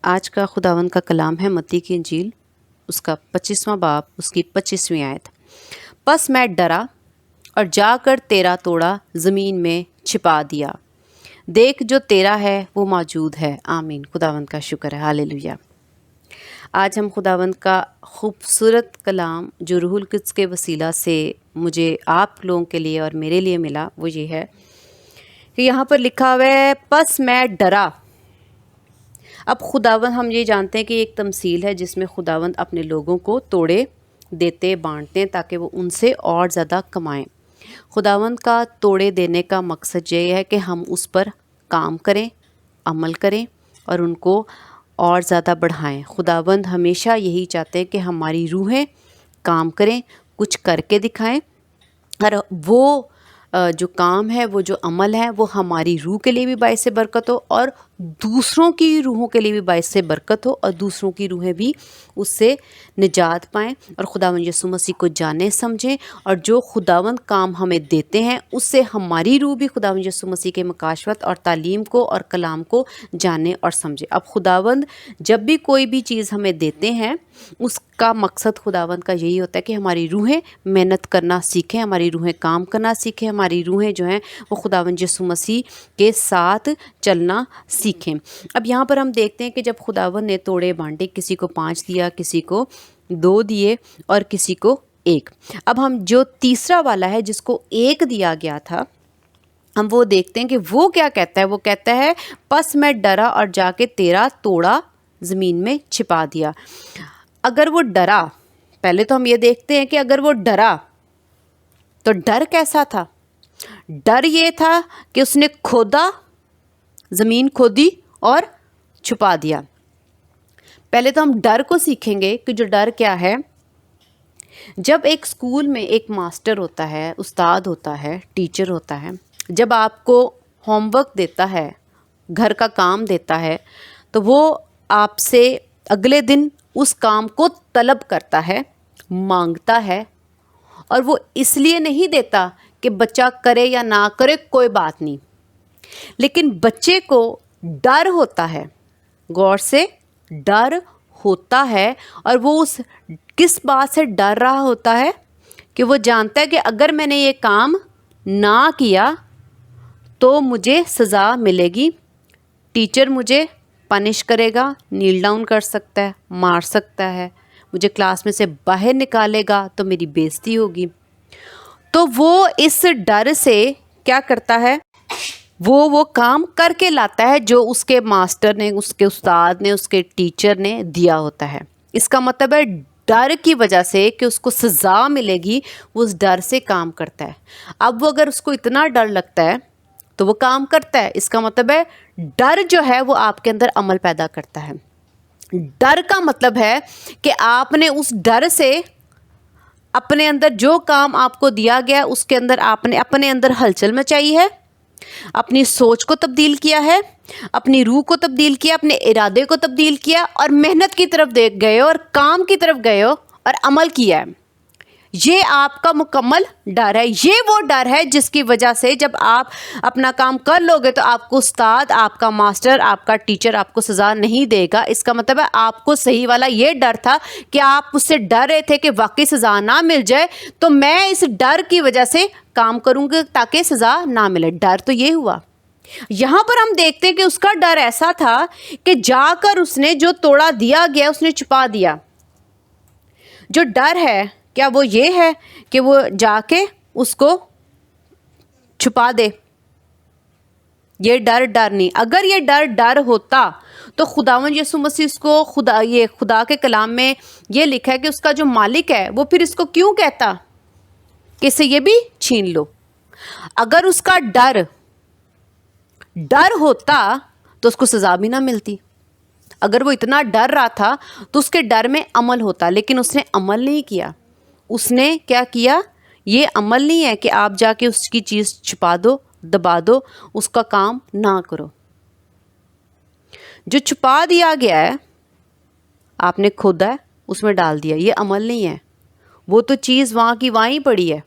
آج کا خداوند کا کلام ہے متی کی انجیل، اس کا 25واں باب، اس کی 25ویں آیت۔ پس میں ڈرا اور جا کر تیرا توڑا زمین میں چھپا دیا، دیکھ جو تیرا ہے وہ موجود ہے۔ آمین۔ خداوند کا شکر ہے، ہاللیلویہ۔ آج ہم خداوند کا خوبصورت کلام جو روح القدس کے وسیلہ سے مجھے آپ لوگوں کے لیے اور میرے لیے ملا، وہ یہ ہے کہ یہاں پر لکھا ہوا ہے پس میں ڈرا۔ اب خداوند، ہم یہ جانتے ہیں کہ ایک تمثیل ہے جس میں خداوند اپنے لوگوں کو توڑے دیتے بانٹتے ہیں تاکہ وہ ان سے اور زیادہ کمائیں۔ خداوند کا توڑے دینے کا مقصد یہ ہے کہ ہم اس پر کام کریں، عمل کریں اور ان کو اور زیادہ بڑھائیں۔ خداوند ہمیشہ یہی چاہتے ہیں کہ ہماری روحیں کام کریں، کچھ کر کے دکھائیں، اور وہ جو کام ہے، وہ جو عمل ہے، وہ ہماری روح کے لیے بھی باعث برکت ہو اور دوسروں کی روحوں کے لیے بھی باعث برکت ہو، اور دوسروں کی روحیں بھی اس سے نجات پائیں اور خداوند یسوع مسیح کو جانیں سمجھیں، اور جو خداوند کام ہمیں دیتے ہیں اس سے ہماری روح بھی خداوند یسوع مسیح کے مکاشفت اور تعلیم کو اور کلام کو جانے اور سمجھے۔ اب خداوند جب بھی کوئی بھی چیز ہمیں دیتے ہیں، اس کا مقصد خداوند کا یہی ہوتا ہے کہ ہماری روحیں محنت کرنا سیکھیں، ہماری روحیں کام کرنا سیکھیں، ہماری روحیں جو ہیں وہ خداوند یسوع مسیح کے ساتھ چلنا سیکھیں۔ اب یہاں پر ہم دیکھتے ہیں کہ جب خداوند نے توڑے بانٹے، کسی کو 5 دیا، کسی کو 2 دیے اور کسی کو 1۔ اب ہم جو تیسرا والا ہے جس کو 1 دیا گیا تھا، ہم وہ دیکھتے ہیں کہ وہ کیا کہتا ہے۔ وہ کہتا ہے پس میں ڈرا اور جا کے تیرا توڑا زمین میں چھپا دیا۔ اگر وہ ڈرا، پہلے تو ہم یہ دیکھتے ہیں کہ اگر وہ ڈرا تو ڈر کیسا تھا؟ ڈر یہ تھا کہ اس نے کھودا، زمین کھودی اور چھپا دیا۔ پہلے تو ہم ڈر کو سیکھیں گے کہ جو ڈر کیا ہے۔ جب ایک اسکول میں ایک ماسٹر ہوتا ہے، استاد ہوتا ہے، ٹیچر ہوتا ہے، جب آپ کو ہوم ورک دیتا ہے، گھر کا کام دیتا ہے، تو وہ آپ سے اگلے دن اس کام کو طلب کرتا ہے، مانگتا ہے، اور وہ اس لیے نہیں دیتا کہ بچہ کرے یا نہ کرے، کوئی بات نہیں، لیکن بچے کو ڈر ہوتا ہے، غور سے ڈر ہوتا ہے، اور وہ اس کس بات سے ڈر رہا ہوتا ہے کہ وہ جانتا ہے کہ اگر میں نے یہ کام نہ کیا تو مجھے سزا ملے گی، ٹیچر مجھے پنش کرے گا، نیل ڈاؤن کر سکتا ہے، مار سکتا ہے، مجھے کلاس میں سے باہر نکالے گا تو میری بےزتی ہوگی۔ تو وہ اس ڈر سے کیا کرتا ہے، وہ کام کر کے لاتا ہے جو اس کے ماسٹر نے، اس کے استاد نے، اس کے ٹیچر نے دیا ہوتا ہے۔ اس کا مطلب ہے ڈر کی وجہ سے کہ اس کو سزا ملے گی، وہ اس ڈر سے کام کرتا ہے۔ اب وہ اگر اس کو اتنا ڈر لگتا ہے تو وہ کام کرتا ہے۔ اس کا مطلب ہے ڈر جو ہے وہ آپ کے اندر عمل پیدا کرتا ہے۔ ڈر کا مطلب ہے کہ آپ نے اس ڈر سے اپنے اندر جو کام آپ کو دیا گیا، اس کے اندر آپ نے اپنے اندر ہلچل مچائی ہے، اپنی سوچ کو تبدیل کیا ہے، اپنی روح کو تبدیل کیا، اپنے ارادے کو تبدیل کیا، اور محنت کی طرف دیکھ گئے ہو اور کام کی طرف گئے ہو اور عمل کیا ہے۔ یہ آپ کا مکمل ڈر ہے۔ یہ وہ ڈر ہے جس کی وجہ سے جب آپ اپنا کام کر لو گے تو آپ کو استاد، آپ کا ماسٹر، آپ کا ٹیچر آپ کو سزا نہیں دے گا۔ اس کا مطلب ہے آپ کو صحیح والا یہ ڈر تھا کہ آپ اس سے ڈر رہے تھے کہ واقعی سزا نہ مل جائے، تو میں اس ڈر کی وجہ سے کام کروں گا تاکہ سزا نہ ملے۔ ڈر تو یہ ہوا۔ یہاں پر ہم دیکھتے ہیں کہ اس کا ڈر ایسا تھا کہ جا کر اس نے جو توڑا دیا گیا اس نے چھپا دیا۔ جو ڈر ہے، کیا وہ یہ ہے کہ وہ جا کے اس کو چھپا دے؟ یہ ڈر نہیں۔ اگر یہ ڈر ہوتا تو خداوند یسوع مسیح اس کو خدا کے کلام میں یہ لکھا ہے کہ اس کا جو مالک ہے وہ پھر اس کو کیوں کہتا کہ اسے یہ بھی چھین لو؟ اگر اس کا ڈر ہوتا تو اس کو سزا بھی نہ ملتی۔ اگر وہ اتنا ڈر رہا تھا تو اس کے ڈر میں عمل ہوتا، لیکن اس نے عمل نہیں کیا۔ اس نے کیا کیا؟ یہ عمل نہیں ہے کہ آپ جا کے اس کی چیز چھپا دو، دبا دو، اس کا کام نہ کرو۔ جو چھپا دیا گیا ہے، آپ نے کھودا ہے، اس میں ڈال دیا، یہ عمل نہیں ہے۔ وہ تو چیز وہاں کی وہیں پڑی ہے،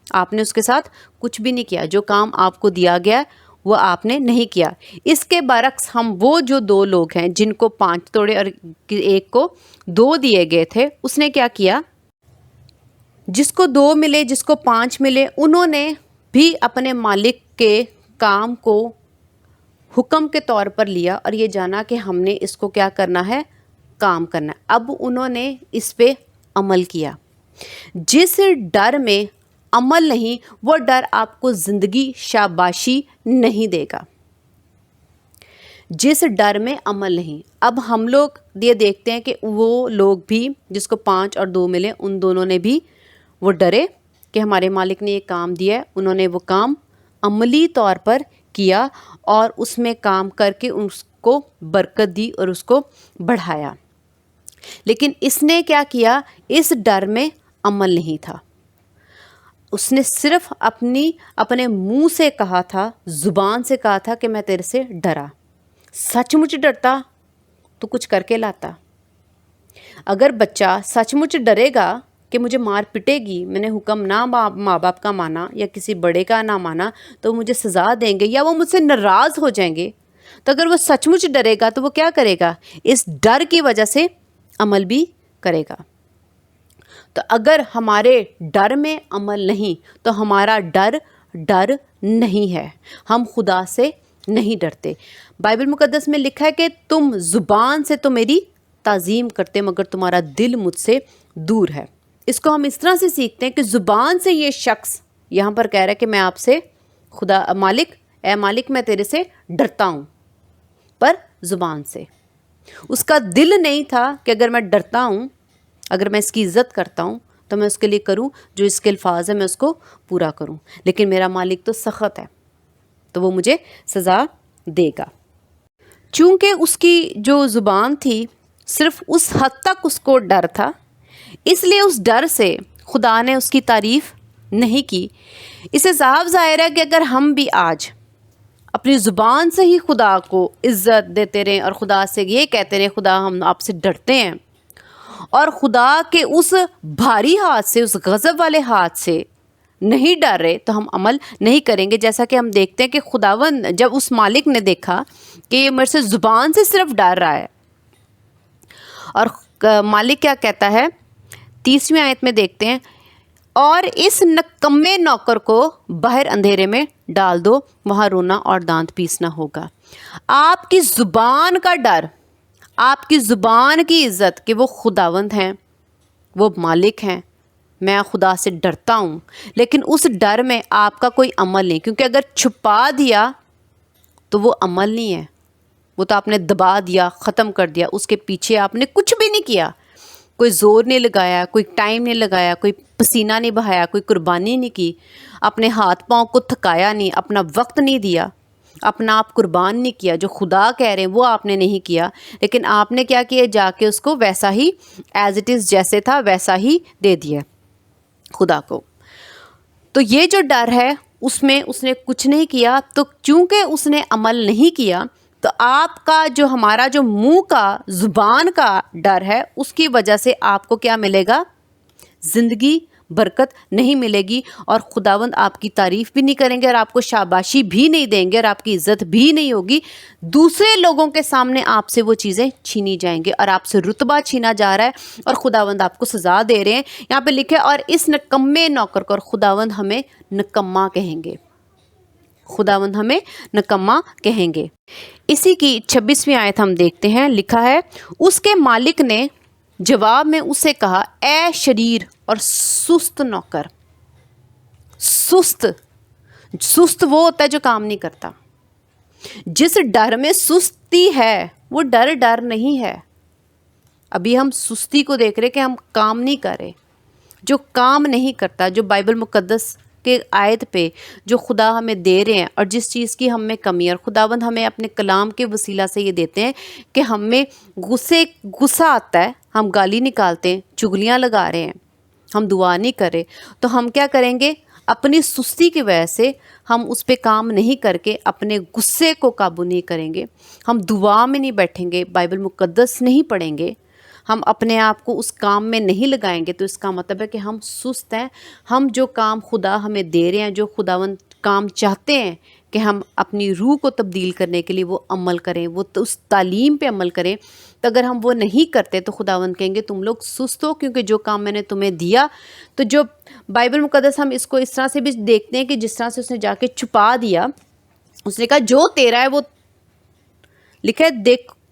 آپ نے اس کے ساتھ کچھ بھی نہیں کیا۔ جو کام آپ کو دیا گیا ہے وہ آپ نے نہیں کیا۔ اس کے برعکس ہم وہ جو 2 لوگ ہیں جن کو 5 توڑے اور ایک کو 2 دیے گئے تھے، اس نے کیا کیا؟ جس کو 2 ملے، جس کو 5 ملے، انہوں نے بھی اپنے مالک کے کام کو حکم کے طور پر لیا اور یہ جانا کہ ہم نے اس کو کیا کرنا ہے؟ کام کرنا ہے۔ اب انہوں نے اس پہ عمل کیا۔ جس ڈر میں عمل نہیں، وہ ڈر آپ کو زندگی شاباشی نہیں دے گا۔ جس ڈر میں عمل نہیں۔ اب ہم لوگ یہ دیکھتے ہیں کہ وہ لوگ بھی جس کو 5 اور 2 ملے، ان دونوں نے بھی وہ ڈرے کہ ہمارے مالک نے یہ کام دیا ہے، انہوں نے وہ کام عملی طور پر کیا اور اس میں کام کر کے اس کو برکت دی اور اس کو بڑھایا۔ لیکن اس نے کیا کیا؟ اس ڈر میں عمل نہیں تھا۔ اس نے صرف اپنے منہ سے کہا تھا، زبان سے کہا تھا کہ میں تیرے سے ڈرا۔ سچ مچ ڈرتا تو کچھ کر کے لاتا۔ اگر بچہ سچ مچ ڈرے گا کہ مجھے مار پٹے گی، میں نے حکم نہ ماں باپ کا مانا یا کسی بڑے کا نہ مانا تو مجھے سزا دیں گے یا وہ مجھ سے ناراض ہو جائیں گے، تو اگر وہ سچ مچ ڈرے گا تو وہ کیا کرے گا؟ اس ڈر کی وجہ سے عمل بھی کرے گا۔ تو اگر ہمارے ڈر میں عمل نہیں تو ہمارا ڈر نہیں ہے، ہم خدا سے نہیں ڈرتے۔ بائبل مقدس میں لکھا ہے کہ تم زبان سے تو میری تعظیم کرتے مگر تمہارا دل مجھ سے دور ہے۔ اس کو ہم اس طرح سے سیکھتے ہیں کہ زبان سے یہ شخص یہاں پر کہہ رہا ہے کہ میں آپ سے اے مالک میں تیرے سے ڈرتا ہوں، پر زبان سے۔ اس کا دل نہیں تھا کہ اگر میں ڈرتا ہوں، اگر میں اس کی عزت کرتا ہوں تو میں اس کے لیے کروں جو اس کے الفاظ ہیں، میں اس کو پورا کروں۔ لیکن میرا مالک تو سخت ہے تو وہ مجھے سزا دے گا۔ چونکہ اس کی جو زبان تھی صرف اس حد تک اس کو ڈر تھا، اس لیے اس ڈر سے خدا نے اس کی تعریف نہیں کی۔ اسے صاف ظاہر ہے کہ اگر ہم بھی آج اپنی زبان سے ہی خدا کو عزت دیتے رہیں اور خدا سے یہ کہتے رہیں خدا ہم آپ سے ڈرتے ہیں، اور خدا کے اس بھاری ہاتھ سے، اس غضب والے ہاتھ سے نہیں ڈر رہے تو ہم عمل نہیں کریں گے۔ جیسا کہ ہم دیکھتے ہیں کہ خداوند جب اس مالک نے دیکھا کہ یہ میرے سے زبان سے صرف ڈر رہا ہے، اور مالک کیا کہتا ہے 30ویں آیت میں دیکھتے ہیں، اور اس نکمے نوکر کو باہر اندھیرے میں ڈال دو، وہاں رونا اور دانت پیسنا ہوگا۔ آپ کی زبان کا ڈر، آپ کی زبان کی عزت کہ وہ خداوند ہیں، وہ مالک ہیں، میں خدا سے ڈرتا ہوں، لیکن اس ڈر میں آپ کا کوئی عمل نہیں، کیونکہ اگر چھپا دیا تو وہ عمل نہیں ہے، وہ تو آپ نے دبا دیا، ختم کر دیا، اس کے پیچھے آپ نے کچھ بھی نہیں کیا، کوئی زور نہیں لگایا، کوئی ٹائم نہیں لگایا، کوئی پسینہ نہیں بہایا، کوئی قربانی نہیں کی، اپنے ہاتھ پاؤں کو تھکایا نہیں، اپنا وقت نہیں دیا، اپنا آپ قربان نہیں کیا، جو خدا کہہ رہے ہیں وہ آپ نے نہیں کیا، لیکن آپ نے کیا کیا؟ جا کے اس کو ویسا ہی ایز اٹ از جیسے تھا ویسا ہی دے دیا خدا کو۔ تو یہ جو ڈر ہے اس میں اس نے کچھ نہیں کیا، تو چونکہ اس نے عمل نہیں کیا تو آپ کا جو ہمارا جو منہ کا زبان کا ڈر ہے اس کی وجہ سے آپ کو کیا ملے گا؟ زندگی، برکت نہیں ملے گی، اور خداوند آپ کی تعریف بھی نہیں کریں گے اور آپ کو شاباشی بھی نہیں دیں گے اور آپ کی عزت بھی نہیں ہوگی۔ دوسرے لوگوں کے سامنے آپ سے وہ چیزیں چھینی جائیں گے اور آپ سے رتبہ چھینا جا رہا ہے اور خداوند آپ کو سزا دے رہے ہیں۔ یہاں پہ لکھے اور اس نکمے نوکر کو، اور خداوند ہمیں نکما کہیں گے، خداوند ہمیں نکما کہیں گے۔ اسی کی 26ویں آیت ہم دیکھتے ہیں، لکھا ہے اس کے مالک نے جواب میں اسے کہا، اے شریر اور سست نوکر۔ سست وہ ہوتا ہے جو کام نہیں کرتا۔ جس ڈر میں سستی ہے وہ ڈر نہیں ہے۔ ابھی ہم سستی کو دیکھ رہے کہ ہم کام نہیں کر رہے، جو کام نہیں کرتا، جو بائبل مقدس کے آیت پہ جو خدا ہمیں دے رہے ہیں اور جس چیز کی ہم میں کمی ہے، اور خداوند ہمیں اپنے کلام کے وسیلہ سے یہ دیتے ہیں کہ ہمیں غصہ آتا ہے، ہم گالی نکالتے ہیں، چغلیاں لگا رہے ہیں، ہم دعا نہیں کر رہے، تو ہم کیا کریں گے؟ اپنی سستی کی وجہ سے ہم اس پہ کام نہیں کر کے اپنے غصے کو قابو نہیں کریں گے، ہم دعا میں نہیں بیٹھیں گے، بائبل مقدس نہیں پڑھیں گے، ہم اپنے آپ کو اس کام میں نہیں لگائیں گے، تو اس کا مطلب ہے کہ ہم سست ہیں۔ ہم جو کام خدا ہمیں دے رہے ہیں، جو خداوند کام چاہتے ہیں کہ ہم اپنی روح کو تبدیل کرنے کے لیے وہ عمل کریں، وہ اس تعلیم پہ عمل کریں. تو اگر ہم وہ نہیں کرتے تو خداوند کہیں گے تم لوگ سست ہو، کیونکہ جو کام میں نے تمہیں دیا. تو جو بائبل مقدس ہم اس کو اس طرح سے بھی دیکھتے ہیں کہ جس طرح سے اس نے جا کے چھپا دیا. اس نے کہا جو تیرا ہے وہ لکھا ہے،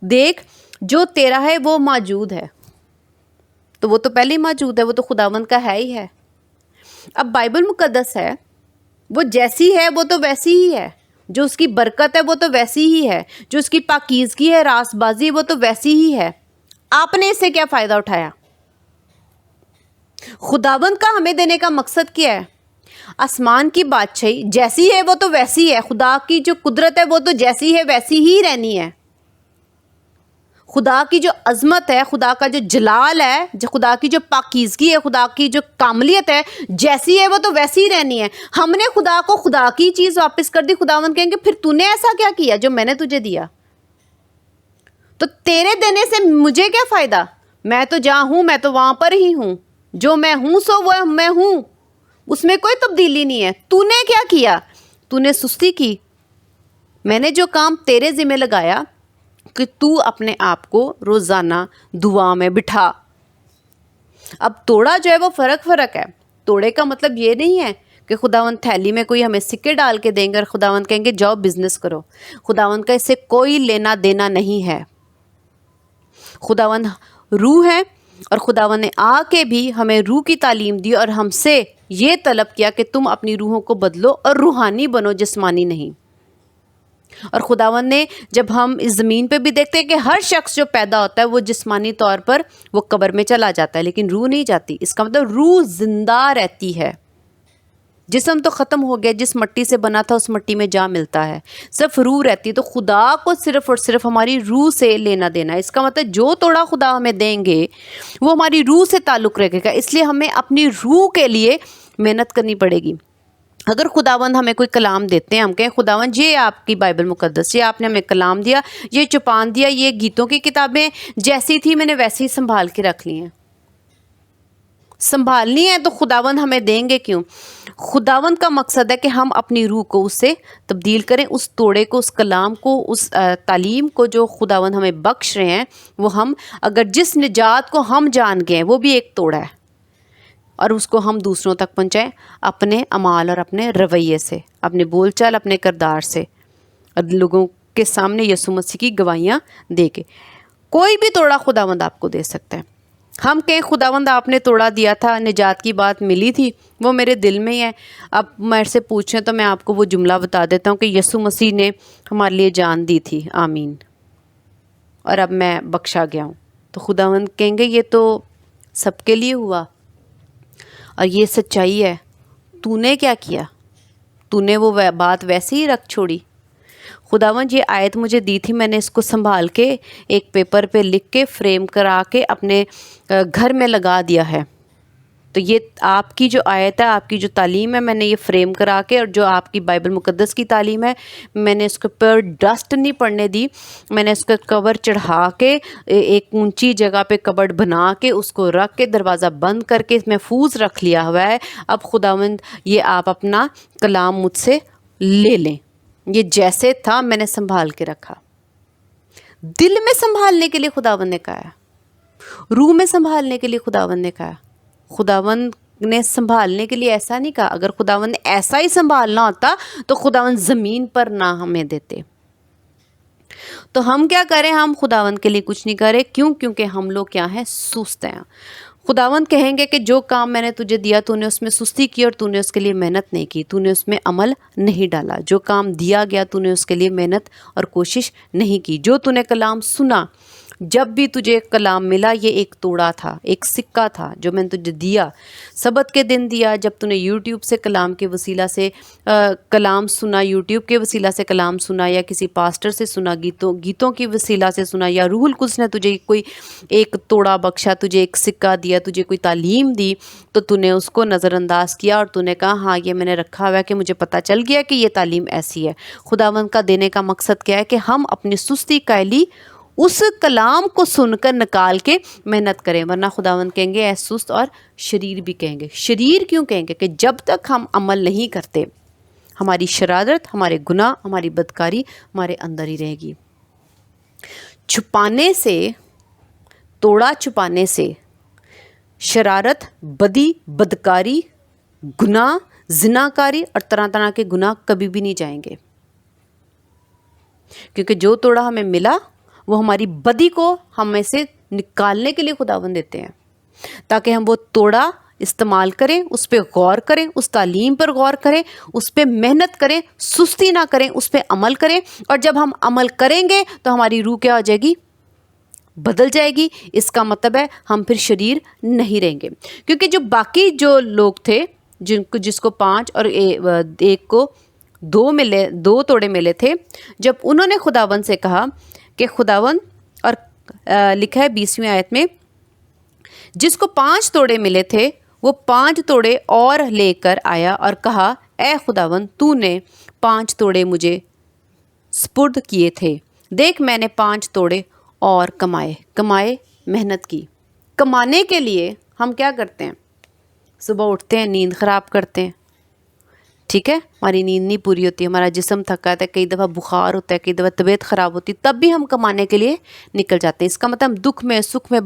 دیکھ جو تیرا ہے وہ موجود ہے. تو وہ تو پہلے ہی موجود ہے، وہ تو خداوند کا ہے ہی ہے. اب بائبل مقدس ہے، وہ جیسی ہے وہ تو ویسی ہی ہے. جو اس کی برکت ہے وہ تو ویسی ہی ہے. جو اس کی پاکیزگی ہے، راست بازی، وہ تو ویسی ہی ہے. آپ نے اس سے کیا فائدہ اٹھایا؟ خداوند کا ہمیں دینے کا مقصد کیا ہے؟ آسمان کی بادشاہی جیسی ہے وہ تو ویسی ہے. خدا کی جو قدرت ہے وہ تو جیسی ہے ویسی ہی رہنی ہے. خدا کی جو عظمت ہے، خدا کا جو جلال ہے، جو خدا کی جو پاکیزگی ہے، خدا کی جو کاملیت ہے، جیسی ہے وہ تو ویسی ہی رہنی ہے. ہم نے خدا کو خدا کی چیز واپس کر دی. خداوند کہیں گے پھر تو نے ایسا کیا کیا جو میں نے تجھے دیا؟ تو تیرے دینے سے مجھے کیا فائدہ؟ میں تو جہاں ہوں میں تو وہاں پر ہی ہوں. جو میں ہوں سو وہ میں ہوں، اس میں کوئی تبدیلی نہیں ہے. تو نے کیا کیا؟ تو نے سستی کی. میں نے جو کام تیرے ذمہ لگایا کہ تو اپنے آپ کو روزانہ دعا میں بٹھا. اب توڑا جو ہے وہ فرق ہے. توڑے کا مطلب یہ نہیں ہے کہ خداوند تھیلی میں کوئی ہمیں سکے ڈال کے دیں گے اور خداوند کہیں گے جاؤ بزنس کرو. خداوند کا اس سے کوئی لینا دینا نہیں ہے. خداوند روح ہے، اور خداوند نے آ کے بھی ہمیں روح کی تعلیم دی اور ہم سے یہ طلب کیا کہ تم اپنی روحوں کو بدلو اور روحانی بنو، جسمانی نہیں. اور خداوند نے جب ہم اس زمین پہ بھی دیکھتے ہیں کہ ہر شخص جو پیدا ہوتا ہے وہ جسمانی طور پر وہ قبر میں چلا جاتا ہے، لیکن روح نہیں جاتی. اس کا مطلب روح زندہ رہتی ہے. جسم تو ختم ہو گیا، جس مٹی سے بنا تھا اس مٹی میں جا ملتا ہے، صرف روح رہتی ہے. تو خدا کو صرف اور صرف ہماری روح سے لینا دینا ہے. اس کا مطلب جو توڑا خدا ہمیں دیں گے وہ ہماری روح سے تعلق رکھے گا. اس لیے ہمیں اپنی روح کے لیے محنت کرنی پڑے گی. اگر خداوند ہمیں کوئی کلام دیتے ہیں، ہم کہیں خداوند یہ آپ کی بائبل مقدس، یہ آپ نے ہمیں کلام دیا، یہ چھپان دیا، یہ گیتوں کی کتابیں جیسی تھی میں نے ویسی ہی سنبھال کے رکھ لی ہیں. سنبھالنی ہے تو خداوند ہمیں دیں گے کیوں؟ خداوند کا مقصد ہے کہ ہم اپنی روح کو اس سے تبدیل کریں. اس توڑے کو، اس کلام کو، اس تعلیم کو جو خداوند ہمیں بخش رہے ہیں وہ ہم اگر جس نجات کو ہم جان گئے ہیں وہ بھی ایک توڑا ہے، اور اس کو ہم دوسروں تک پہنچائیں اپنے اعمال اور اپنے رویے سے، اپنے بول چال، اپنے کردار سے، اور لوگوں کے سامنے یسوع مسیح کی گواہیاں دے کے. کوئی بھی توڑا خداوند آپ کو دے سکتا ہے. ہم کہیں خداوند آپ نے توڑا دیا تھا، نجات کی بات ملی تھی، وہ میرے دل میں ہی ہے. اب میرے سے پوچھیں تو میں آپ کو وہ جملہ بتا دیتا ہوں کہ یسوع مسیح نے ہمارے لیے جان دی تھی، آمین، اور اب میں بخشا گیا ہوں. تو خداوند کہیں گے یہ تو سب کے لیے ہوا، اور یہ سچائی ہے. تو نے کیا کیا؟ تو نے وہ بات ویسے ہی رکھ چھوڑی. خداوند یہ آیت مجھے دی تھی، میں نے اس کو سنبھال کے ایک پیپر پہ لکھ کے فریم کرا کے اپنے گھر میں لگا دیا ہے. تو یہ آپ کی جو آیت ہے، آپ کی جو تعلیم ہے، میں نے یہ فریم کرا کے، اور جو آپ کی بائبل مقدس کی تعلیم ہے میں نے اس کے اوپر ڈسٹ نہیں پڑنے دی. میں نے اس کا کور چڑھا کے ایک اونچی جگہ پہ کبرڈ بنا کے اس کو رکھ کے دروازہ بند کر کے محفوظ رکھ لیا ہوا ہے. اب خداوند یہ آپ اپنا کلام مجھ سے لے لیں. یہ جیسے تھا میں نے سنبھال کے رکھا. دل میں سنبھالنے کے لیے خداوند نے کہا ہے، روح میں سنبھالنے کے لیے خداوند نے کہا ہے. خداوند نے سنبھالنے کے لیے ایسا نہیں کہا. اگر خداوند نے ایسا ہی سنبھالنا ہوتا تو خداوند زمین پر نہ ہمیں دیتے. تو ہم کیا کریں؟ ہم خداوند کے لیے کچھ نہیں کریں. کیوں؟ کیونکہ ہم لوگ کیا ہیں؟ سست ہیں. خداوند کہیں گے کہ جو کام میں نے تجھے دیا تو نے اس میں سستی کی اور تو نے اس کے لیے محنت نہیں کی، تو نے اس میں عمل نہیں ڈالا. جو کام دیا گیا تو نے اس کے لیے محنت اور کوشش نہیں کی. جو تو نے کلام سنا، جب بھی تجھے کلام ملا یہ ایک توڑا تھا، ایک سکہ تھا جو میں نے تجھے دیا. سبت کے دن دیا، جب تو نے یوٹیوب سے کلام کے وسیلہ سے کلام سنا، یوٹیوب کے وسیلہ سے کلام سنا، یا کسی پاسٹر سے سنا، گیتوں کی وسیلہ سے سنا، یا روح القدس نے تجھے کوئی ایک توڑا بخشا، تجھے ایک سکہ دیا، تجھے کوئی تعلیم دی، تو تو نے اس کو نظر انداز کیا اور تو نے کہا ہاں یہ میں نے رکھا ہوا ہے کہ مجھے پتہ چل گیا کہ یہ تعلیم ایسی ہے. خداوند کا دینے کا مقصد کیا ہے؟ کہ ہم اپنی سستی کائلی اس کلام کو سن کر نکال کے محنت کریں. ورنہ خداوند کہیں گے اے سست اور شریر بھی کہیں گے. شریر کیوں کہیں گے؟ کہ جب تک ہم عمل نہیں کرتے، ہماری شرارت، ہمارے گناہ، ہماری بدکاری ہمارے اندر ہی رہے گی۔ چھپانے سے، توڑا چھپانے سے شرارت، بدی، بدکاری، گناہ، زناکاری اور طرح طرح کے گناہ کبھی بھی نہیں جائیں گے، کیونکہ جو توڑا ہمیں ملا وہ ہماری بدی کو ہمیں سے نکالنے کے لیے خداوند دیتے ہیں، تاکہ ہم وہ توڑا استعمال کریں، اس پہ غور کریں، اس تعلیم پر غور کریں، اس پہ محنت کریں، سستی نہ کریں، اس پہ عمل کریں، اور جب ہم عمل کریں گے تو ہماری روح کیا ہو جائے گی؟ بدل جائے گی۔ اس کا مطلب ہے ہم پھر شریر نہیں رہیں گے، کیونکہ جو باقی جو لوگ تھے جس کو 5 اور ایک کو 2 توڑے ملے تھے، جب انہوں نے خداوند سے کہا کہ خداوند، اور لکھا ہے 20ویں آیت میں، جس کو 5 توڑے ملے تھے وہ 5 توڑے اور لے کر آیا اور کہا، اے خداوند، تو نے 5 توڑے مجھے سپرد کیے تھے، دیکھ میں نے 5 توڑے اور کمائے، محنت کی۔ کمانے کے لیے ہم کیا کرتے ہیں؟ صبح اٹھتے ہیں، نیند خراب کرتے ہیں، ٹھیک ہے، ہماری نیند نہیں پوری ہوتی، ہمارا جسم تھکا ہے، کئی دفعہ بخار ہوتا ہے، کئی دفعہ طبیعت خراب ہوتی ہے، تب بھی ہم کمانے کے لیے نکل جاتے ہیں۔ اس کا مطلب ہم دکھ میں، سکھ میں،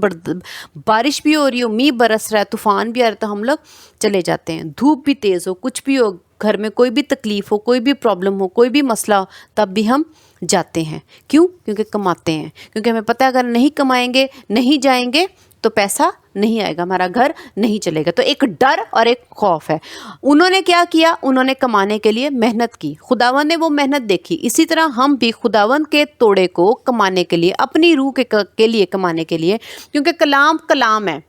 بارش بھی ہو رہی ہو، میਂہ برس رہا ہے، طوفان بھی آ رہا ہے، تو ہم لوگ چلے جاتے ہیں، دھوپ بھی تیز ہو، کچھ بھی ہو، گھر میں کوئی بھی تکلیف ہو، کوئی بھی پرابلم ہو، کوئی بھی مسئلہ ہو، تب بھی ہم جاتے ہیں۔ کیوں؟ کیونکہ کماتے ہیں، کیونکہ ہمیں پتہ ہے اگر نہیں کمائیں گے، نہیں جائیں گے تو پیسہ نہیں آئے گا، ہمارا گھر نہیں چلے گا۔ تو ایک ڈر اور ایک خوف ہے۔ انہوں نے کیا کیا؟ انہوں نے کمانے کے لیے محنت کی، خداوند نے وہ محنت دیکھی۔ اسی طرح ہم بھی خداوند کے توڑے کو کمانے کے لیے، اپنی روح کے لیے کمانے کے لیے، کیونکہ کلام ہے،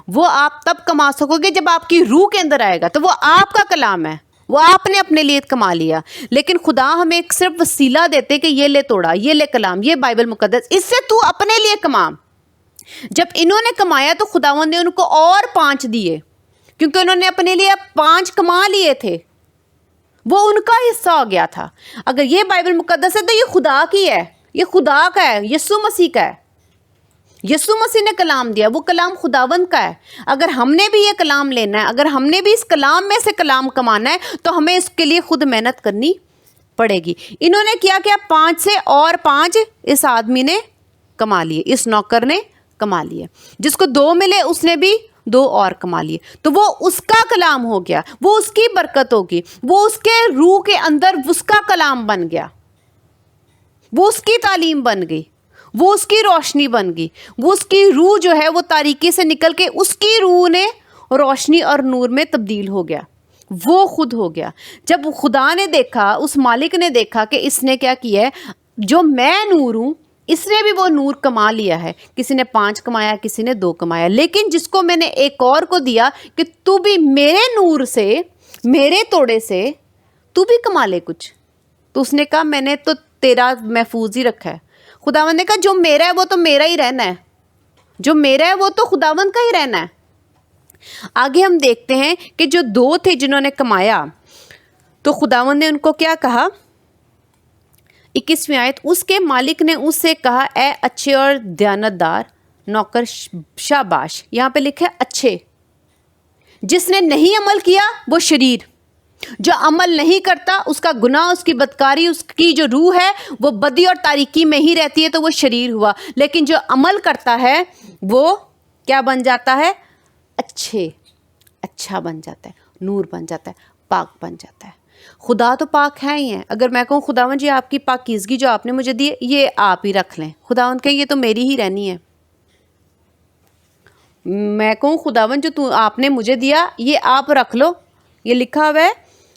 وہ آپ تب کما سکو گے جب آپ کی روح کے اندر آئے گا، تو وہ آپ کا کلام ہے، وہ آپ نے اپنے لیے کما لیا۔ لیکن خدا ہمیں ایک صرف وسیلہ دیتے کہ یہ لے توڑا، یہ لے کلام، یہ بائبل مقدس، اس سے تو اپنے لیے کما۔ جب انہوں نے کمایا تو خداوند نے ان کو اور 5 دیے، کیونکہ انہوں نے اپنے لیے 5 کما لیے تھے، وہ ان کا حصہ ہو گیا تھا۔ اگر یہ بائبل مقدس ہے تو یہ خدا کی ہے، یہ خدا کا ہے، یسوع مسیح کا ہے۔ یسوع مسیح نے کلام دیا، وہ کلام خداوند کا ہے۔ اگر ہم نے بھی یہ کلام لینا ہے، اگر ہم نے بھی اس کلام میں سے کلام کمانا ہے، تو ہمیں اس کے لیے خود محنت کرنی پڑے گی۔ انہوں نے کیا 5 سے اور 5 اس آدمی نے کما لیے، اس نوکر نے کما لیے۔ جس کو 2 ملے اس نے بھی 2 اور کما لیے، تو وہ اس کا کلام ہو گیا، وہ اس کی برکت ہوگی، وہ اس کے روح کے اندر اس کا کلام بن گیا، وہ اس کی تعلیم بن گئی، وہ اس کی روشنی بن گئی، وہ اس کی روح جو ہے وہ تاریکی سے نکل کے اس کی روح نے روشنی اور نور میں تبدیل ہو گیا، وہ خود ہو گیا۔ جب خدا نے دیکھا، اس مالک نے دیکھا کہ اس نے کیا کیا ہے، جو میں نور ہوں، اس نے بھی وہ نور کما لیا ہے۔ کسی نے 5 کمایا، کسی نے 2 کمایا، لیکن جس کو میں نے ایک اور کو دیا کہ تو بھی میرے نور سے، میرے توڑے سے تو بھی کما لے کچھ، تو اس نے کہا میں نے تو تیرا محفوظ ہی رکھا ہے۔ خداوند نے کہا جو میرا ہے وہ تو میرا ہی رہنا ہے، جو میرا ہے وہ تو خداوند کا ہی رہنا ہے۔ آگے ہم دیکھتے ہیں کہ جو 2 تھے جنہوں نے کمایا، تو خداوند نے ان کو کیا کہا، 21ویں آیت، اس کے مالک نے اس سے کہا، اے اچھے اور دیانتدار نوکر، شاباش۔ یہاں پہ لکھا ہے اچھے، جس نے نہیں عمل کیا وہ شریر، جو عمل نہیں کرتا اس کا گناہ، اس کی بدکاری، اس کی جو روح ہے وہ بدی اور تاریکی میں ہی رہتی ہے، تو وہ شریر ہوا۔ لیکن جو عمل کرتا ہے وہ کیا بن جاتا ہے؟ اچھا بن جاتا ہے، نور بن جاتا ہے، پاک بن جاتا ہے۔ خدا تو پاک ہے ہی ہے۔ اگر میں کہوں خداوند جی آپ کی پاکیزگی جو آپ نے مجھے دی یہ آپ ہی رکھ لیں، خداوند کہیں یہ تو میری ہی رہنی ہے۔ میں کہوں خداوند جو آپ نے مجھے دیا یہ آپ رکھ لو، یہ لکھا ہوا ہے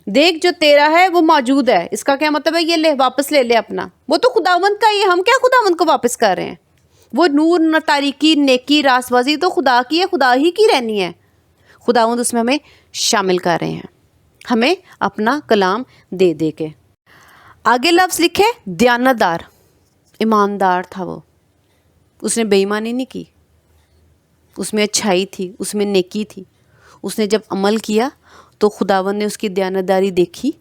دیکھ جو تیرا ہے وہ موجود ہے، اس کا کیا مطلب ہے؟ یہ لے، واپس لے لے اپنا، وہ تو خداوند کا ہی ہے، ہم کیا خداوند کو واپس کر رہے ہیں؟ وہ نور، تاریکی، نیکی، راست بازی تو خدا کی ہے، خدا ہی کی رہنی ہے۔ خداوند اس میں ہمیں شامل کر رہے ہیں، ہمیں اپنا کلام دے دے کے۔ آگے لفظ لکھے دیانتدار، ایماندار تھا وہ، اس نے بے ایمانی نہیں کی، اس میں اچھائی تھی، اس میں نیکی تھی۔ اس نے جب عمل کیا تو خداوند نے اس کی دیانتداری دیکھی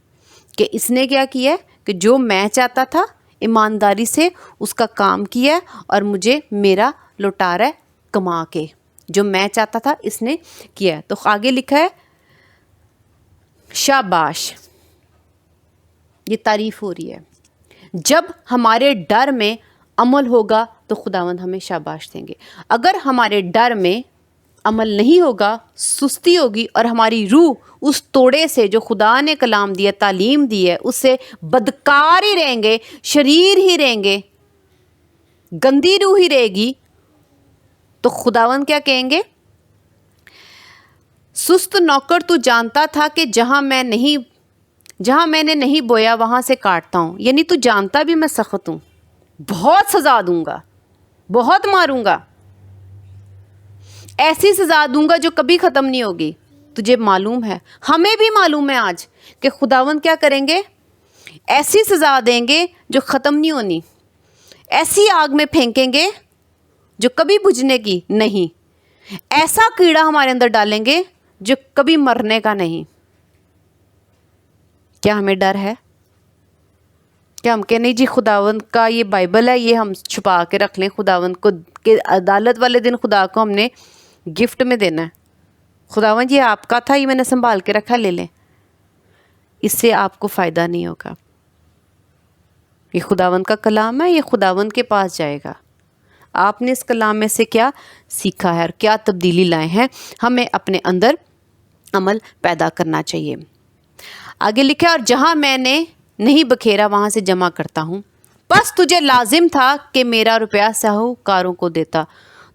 کہ اس نے کیا کیا کہ جو میں چاہتا تھا ایمانداری سے اس کا کام کیا اور مجھے میرا لوٹا رہا ہے کما کے، جو میں چاہتا تھا اس نے کیا۔ تو آگے لکھا ہے شاباش، یہ تعریف ہو رہی ہے. جب ہمارے ڈر میں عمل ہوگا تو خداوند ہمیں شاباش دیں گے. اگر ہمارے ڈر میں عمل نہیں ہوگا، سستی ہوگی، اور ہماری روح اس توڑے سے جو خدا نے کلام دیا، تعلیم دی ہے، اس سے بدکار ہی رہیں گے، شریر ہی رہیں گے، گندی روح ہی رہے گی، تو خداوند کیا کہیں گے؟ سست نوکر تو جانتا تھا کہ جہاں میں نے نہیں بویا وہاں سے کاٹتا ہوں. یعنی تو جانتا بھی میں سخت ہوں، بہت سزا دوں گا، بہت ماروں گا، ایسی سزا دوں گا جو کبھی ختم نہیں ہوگی. تجھے معلوم ہے، ہمیں بھی معلوم ہے آج کہ خداوند کیا کریں گے؟ ایسی سزا دیں گے جو ختم نہیں ہونی، ایسی آگ میں پھینکیں گے جو کبھی بجھنے کی نہیں، ایسا کیڑا ہمارے اندر ڈالیں گے جو کبھی مرنے کا نہیں. کیا ہمیں ڈر ہے؟ کیا ہم کہ نہیں جی خداوند کا یہ بائبل ہے، یہ ہم چھپا کے رکھ لیں، خداوند کو کہ عدالت والے دن خدا کو ہم نے گفٹ میں دینا ہے. خداوند یہ آپ کا تھا، یہ میں نے سنبھال کے رکھا، لے لیں. اس سے آپ کو فائدہ نہیں ہوگا. یہ خداوند کا کلام ہے، یہ خداوند کے پاس جائے گا. آپ نے اس کلام میں سے کیا سیکھا ہے اور کیا تبدیلی لائے ہیں، ہمیں اپنے اندر عمل پیدا کرنا چاہیے. آگے لکھا، اور جہاں میں نے نہیں بکھیرا وہاں سے جمع کرتا ہوں. بس تجھے لازم تھا کہ میرا روپیہ ساہوکاروں کو دیتا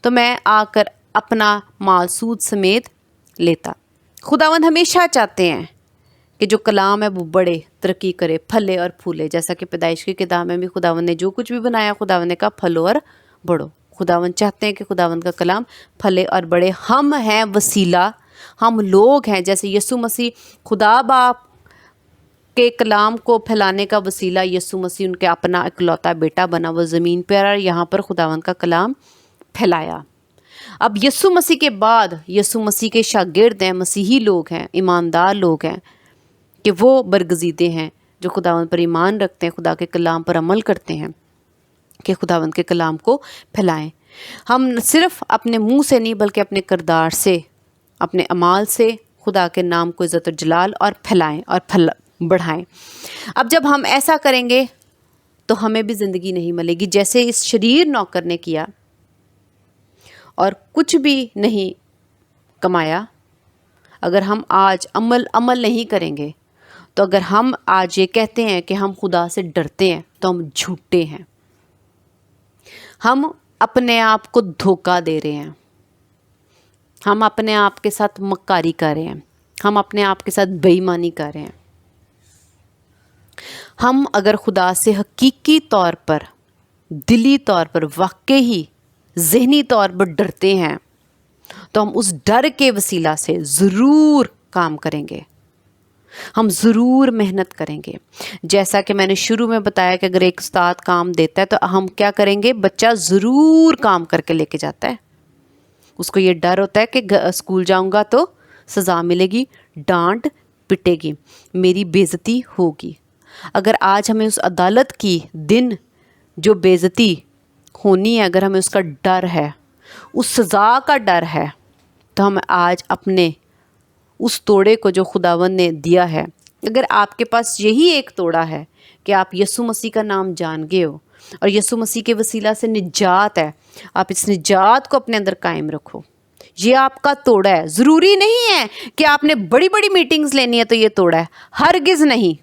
تو میں آ کر اپنا مال سود سمیت لیتا. خداوند ہمیشہ چاہتے ہیں کہ جو کلام ہے وہ بڑھے، ترقی کرے، پھلے اور پھولے. جیسا کہ پیدائش کی کتاب میں بھی خداوند نے جو کچھ بھی بنایا، خداوند نے کہا پھلو اور بڑھو. خداوند چاہتے ہیں کہ خداوند کا کلام پھلے اور بڑھے. ہم ہیں وسیلہ، ہم لوگ ہیں. جیسے یسوع مسیح خدا باپ کے کلام کو پھیلانے کا وسیلہ، یسوع مسیح ان کے اپنا اکلوتا بیٹا بنا، وہ زمین پر اور یہاں پر خداوند کا کلام پھیلایا. اب یسوع مسیح کے بعد یسوع مسیح کے شاگرد ہیں، مسیحی لوگ ہیں، ایماندار لوگ ہیں، کہ وہ برگزیدے ہیں جو خداوند پر ایمان رکھتے ہیں، خدا کے کلام پر عمل کرتے ہیں، کہ خداوند کے کلام کو پھیلائیں. ہم صرف اپنے منہ سے نہیں بلکہ اپنے کردار سے، اپنے اعمال سے خدا کے نام کو عزت و جلال اور پھیلائیں اور بڑھائیں. اب جب ہم ایسا کریں گے تو ہمیں بھی زندگی نہیں ملے گی. جیسے اس شریر نوکر نے کیا اور کچھ بھی نہیں کمایا. اگر ہم آج عمل نہیں کریں گے تو اگر ہم آج یہ کہتے ہیں کہ ہم خدا سے ڈرتے ہیں تو ہم جھوٹے ہیں. ہم اپنے آپ کو دھوکہ دے رہے ہیں، ہم اپنے آپ کے ساتھ مکاری کر رہے ہیں، ہم اپنے آپ کے ساتھ بے ایمانی کر رہے ہیں. ہم اگر خدا سے حقیقی طور پر، دلی طور پر، واقعی ذہنی طور پر ڈرتے ہیں تو ہم اس ڈر کے وسیلہ سے ضرور کام کریں گے، ہم ضرور محنت کریں گے. جیسا کہ میں نے شروع میں بتایا کہ اگر ایک استاد کام دیتا ہے تو ہم کیا کریں گے؟ بچہ ضرور کام کر کے لے کے جاتا ہے. اس کو یہ ڈر ہوتا ہے کہ اسکول جاؤں گا تو سزا ملے گی، ڈانٹ پٹے گی، میری بے عزتی ہوگی. اگر آج ہمیں اس عدالت کی دن جو بے عزتی ہونی ہے، اگر ہمیں اس کا ڈر ہے، اس سزا کا ڈر ہے، تو ہم آج اپنے اس توڑے کو جو خداوند نے دیا ہے، اگر آپ کے پاس یہی ایک توڑا ہے کہ آپ یسوع مسیح کا نام جان گئے ہو اور یسوع مسیح کے وسیلہ سے نجات ہے، آپ اس نجات کو اپنے اندر قائم رکھو. یہ آپ کا توڑا ہے. ضروری نہیں ہے کہ آپ نے بڑی بڑی میٹنگز لینی ہے تو یہ توڑا ہے، ہرگز نہیں.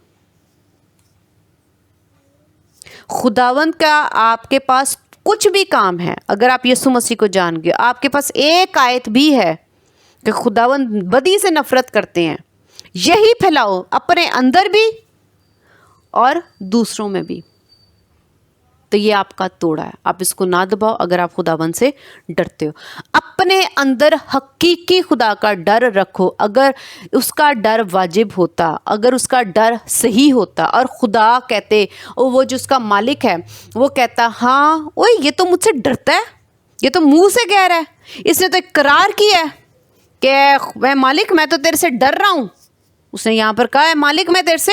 خداوند کا آپ کے پاس کچھ بھی کام ہے، اگر آپ یسوع مسیح کو جان گئے، آپ کے پاس ایک آیت بھی ہے کہ خداوند بدی سے نفرت کرتے ہیں، یہی پھیلاؤ اپنے اندر بھی اور دوسروں میں بھی. تو یہ آپ کا توڑا ہے، آپ اس کو نہ دباؤ. اگر آپ خداوند سے ڈرتے ہو، اپنے اندر حقیقی خدا کا ڈر رکھو. اگر اس کا ڈر واجب ہوتا، اگر اس کا ڈر صحیح ہوتا اور خدا کہتے، وہ جو اس کا مالک ہے وہ کہتا، ہاں اوے یہ تو مجھ سے ڈرتا ہے، یہ تو منہ سے کہہ رہا ہے، اس نے تو اقرار کیا ہے کہ میں مالک میں تو تیرے سے ڈر رہا ہوں. اس نے یہاں پر کہا ہے مالک میں تیرے سے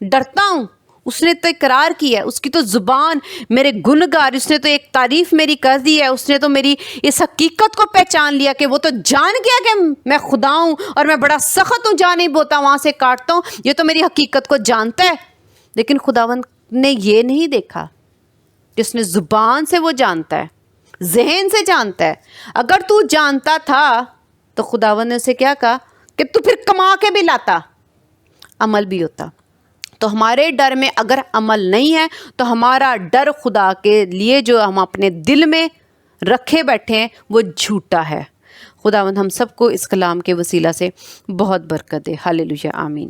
ڈرتا ہوں. اس نے تو اقرار کیا ہے، اس کی تو زبان میرے گنگار، اس نے تو ایک تعریف میری کر دی ہے، اس نے تو میری اس حقیقت کو پہچان لیا کہ وہ تو جان گیا کہ میں خدا ہوں اور میں بڑا سخت ہوں، جا نہیں بوتا وہاں سے کاٹتا ہوں. یہ تو میری حقیقت کو جانتا ہے، لیکن خداوند نے یہ نہیں دیکھا کہ اس نے زبان سے وہ جانتا ہے، ذہن سے جانتا ہے۔ اگر تو جانتا تھا تو خداوند نے اسے کیا کہا کہ تو پھر کما کے بھی لاتا، عمل بھی ہوتا۔ تو ہمارے ڈر میں اگر عمل نہیں ہے تو ہمارا ڈر خدا کے لیے جو ہم اپنے دل میں رکھے بیٹھے ہیں وہ جھوٹا ہے۔ خداوند ہم سب کو اس کلام کے وسیلہ سے بہت برکت دے۔ ہاللیلویا، آمین۔